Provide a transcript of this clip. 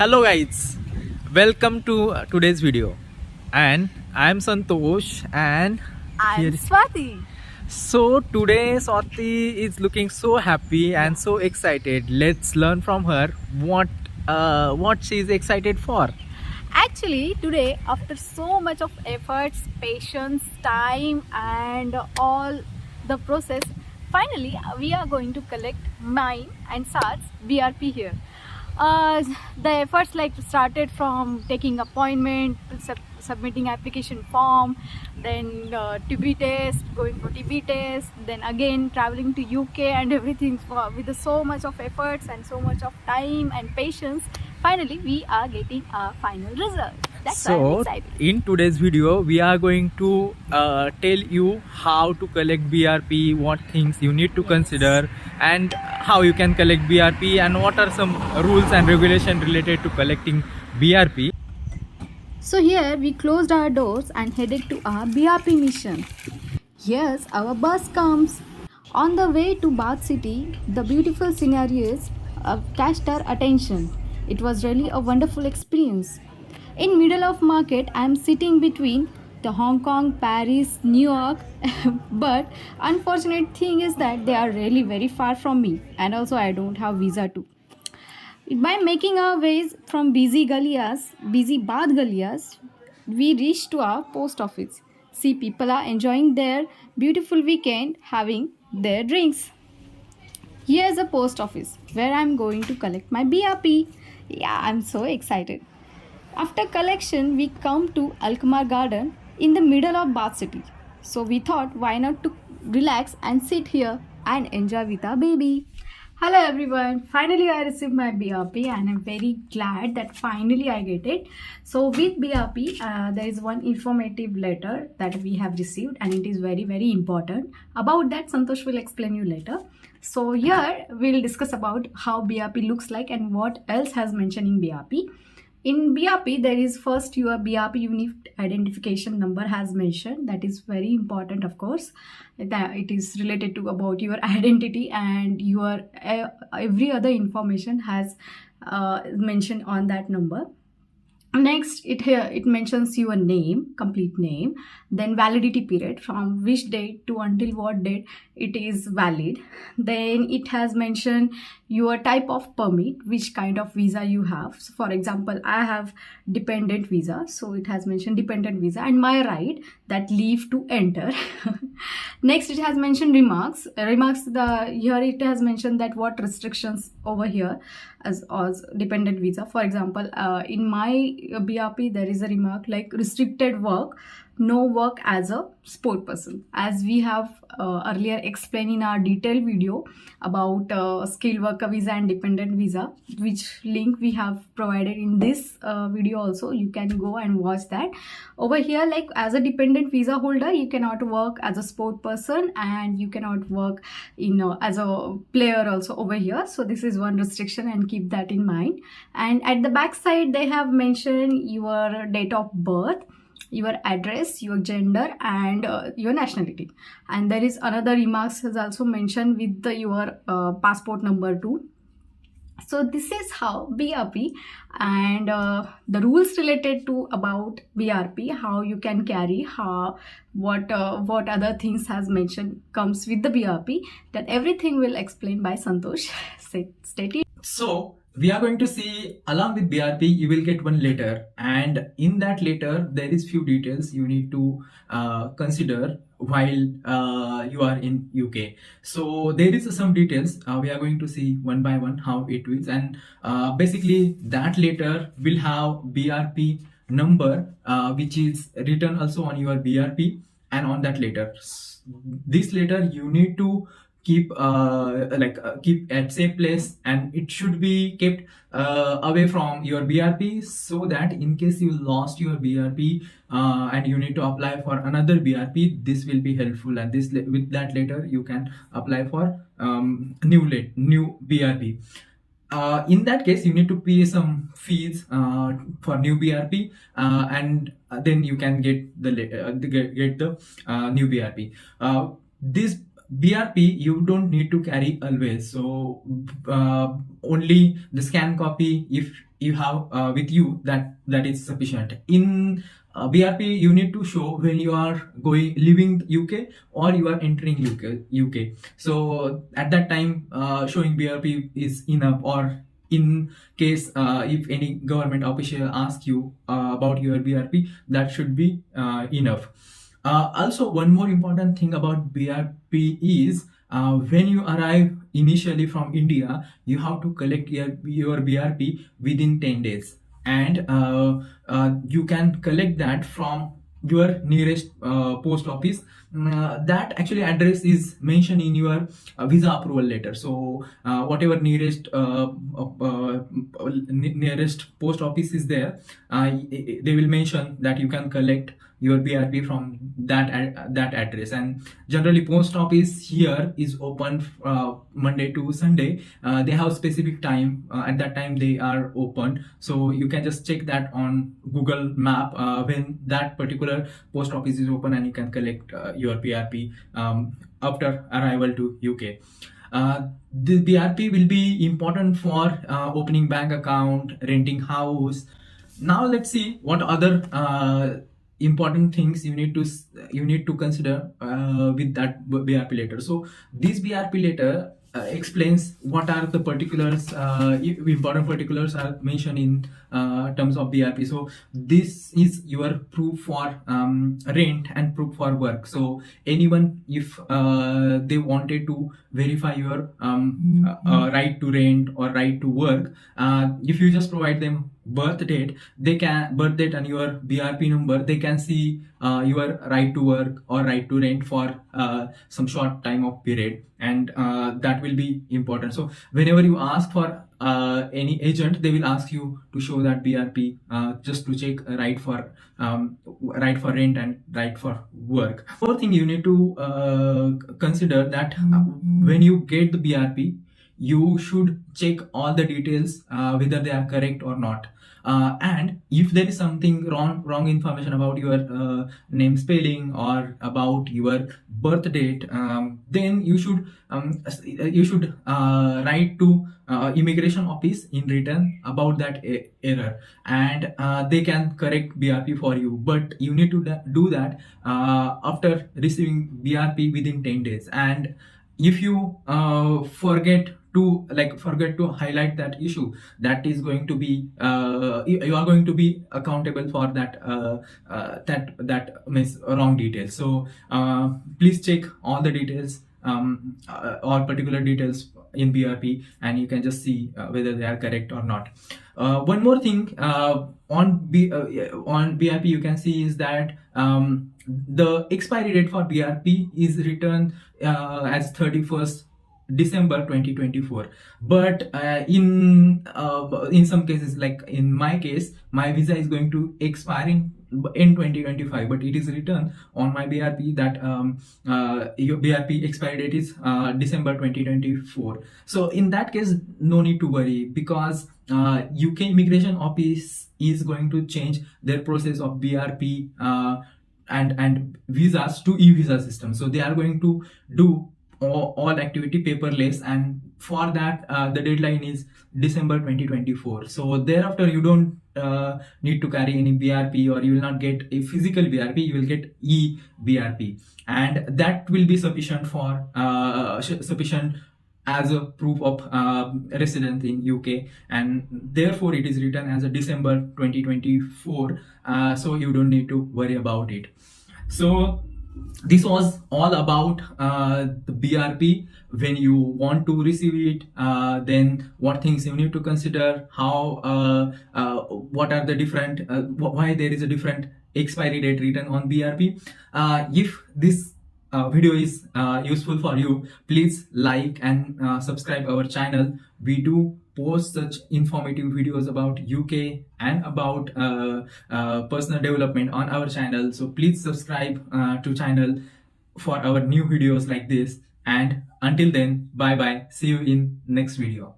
Hello guys, welcome to today's video, and I'm Santosh, and I'm here. Swati. So today Swati is looking so happy and so excited. Let's learn from her what she is excited for. Actually, today, after so much of efforts, patience, time, and all the process, finally we are going to collect mine and Sat's BRP here. The efforts like started from taking appointment, submitting application form, then TB test, going for TB test, then again traveling to UK and everything with so much of efforts and so much of time and patience. Finally, we are getting our final result. That's why I'm So excited. in today's video, we are going to tell you how to collect BRP, what things you need to Yes. consider, and how you can collect BRP, and what are some rules and regulation related to collecting BRP. So here we closed our doors and headed to our BRP mission. Yes, our bus comes. On the way to Bath City, the beautiful scenarios catched our attention. It was really a wonderful experience. In middle of market, I am sitting between the Hong Kong, Paris, New York, but unfortunate thing is that they are really very far from me, and also I don't have visa too. By making our ways from busy Bath Galias, we reach to our post office. See, people are enjoying their beautiful weekend having their drinks. Here's a post office where I'm going to collect my BRP. Yeah, I'm so excited. After collection, we come to Alkmaar Garden in the middle of Bath City. So we thought why not to relax and sit here and enjoy with our baby. Hello everyone. Finally I received my BRP and I'm very glad that finally I get it. So with BRP there is one informative letter that we have received and it is very important. About that Santosh will explain you later. So here we'll discuss about how BRP looks like and what else has mentioned in BRP. In BRP, there is first your BRP unit identification number has mentioned. That is very important, of course. That it is related to about your identity and your every other information has mentioned on that number. Next, it mentions your name, complete name, then validity period from which date to until what date it is valid. Then it has mentioned your type of permit, which kind of visa you have. So for example, I have dependent visa, so it has mentioned dependent visa and my right that leave to enter. Next, it has mentioned remarks. Here it has mentioned that what restrictions over here as dependent visa. For example, in my BRP there is a remark like restricted work, no work as a sport person, as we have earlier explained in our detailed video about skilled worker visa and dependent visa, which link we have provided in this video also. You can go and watch that. Over here, like as a dependent visa holder, you cannot work as a sport person and you cannot work as a player also over here. So this is one restriction and keep that in mind. And at the back side they have mentioned your date of birth, your address, your gender, and your nationality. And there is another remarks is also mentioned with your passport number too. So this is how BRP and the rules related to about BRP, how you can carry, how what other things has mentioned comes with the BRP. That everything will explain by Santosh. Stay tuned. So we are going to see along with BRP you will get one letter, and in that letter there is few details you need to consider while you are in UK. So there is some details we are going to see one by one how it is, and basically that letter will have BRP number which is written also on your BRP, and on that letter this letter you need to keep at safe place, and it should be kept away from your BRP, so that in case you lost your BRP and you need to apply for another BRP, this will be helpful, and this with that letter you can apply for new BRP. In that case you need to pay some fees for new BRP, and then you can get the new BRP. This BRP you don't need to carry always. So only the scan copy, if you have with you, that is sufficient. In BRP you need to show when you are leaving UK or you are entering UK. So at that time showing BRP is enough. Or in case if any government official asks you about your BRP, that should be enough. Also, one more important thing about BRP is when you arrive initially from India, you have to collect your BRP within 10 days. And you can collect that from your nearest post office. That actually address is mentioned in your visa approval letter. So whatever nearest nearest post office is there, they will mention that you can collect your BRP from that address. And generally post office here is open Monday to Sunday. They have specific time, at that time they are open, so you can just check that on Google map when that particular post office is open, and you can collect your BRP after arrival to UK. The BRP will be important for opening bank account, renting house. Now let's see what other important things you need to consider with that BRP letter. So this BRP letter explains what are the particulars, important particulars are mentioned in terms of BRP. So this is your proof for rent and proof for work. So anyone, if they wanted to verify your right to rent or right to work, if you just provide them birth date and your BRP number, they can see your right to work or right to rent for some short time of period, and that will be important. So whenever you ask for any agent, they will ask you to show that BRP just to check right for rent and right for work. Fourth thing you need to consider that when you get the BRP, you should check all the details whether they are correct or not. And if there is something wrong information about your name spelling or about your birth date, then you should write to immigration office in written about that error, and they can correct BRP for you. But you need to do that after receiving BRP within 10 days. And if you forget to highlight that issue, that is going to be you are going to be accountable for that wrong details. So please check all the details, all particular details in BRP, and you can just see whether they are correct or not. One more thing on BRP you can see is that the expiry date for BRP is written as 31st December 2024. But in some cases, like in my case, my visa is going to expire in 2025, but it is written on my BRP that your BRP expiry date is December 2024. So in that case, no need to worry, because UK immigration office is going to change their process of BRP and visas to e-visa system. So they are going to do all activity paperless, and for that the deadline is December 2024. So thereafter you don't need to carry any BRP, or you will not get a physical BRP, you will get e-BRP, and that will be sufficient for sufficient as a proof of residence in UK, and therefore it is written as a December 2024. So you don't need to worry about it. So this was all about the BRP. When you want to receive it, then what things you need to consider, how what are the different why there is a different expiry date written on BRP. If this video is useful for you, please like and subscribe our channel. We do post such informative videos about UK and about personal development on our channel. So please subscribe to channel for our new videos like this. And until then, bye bye. See you in next video.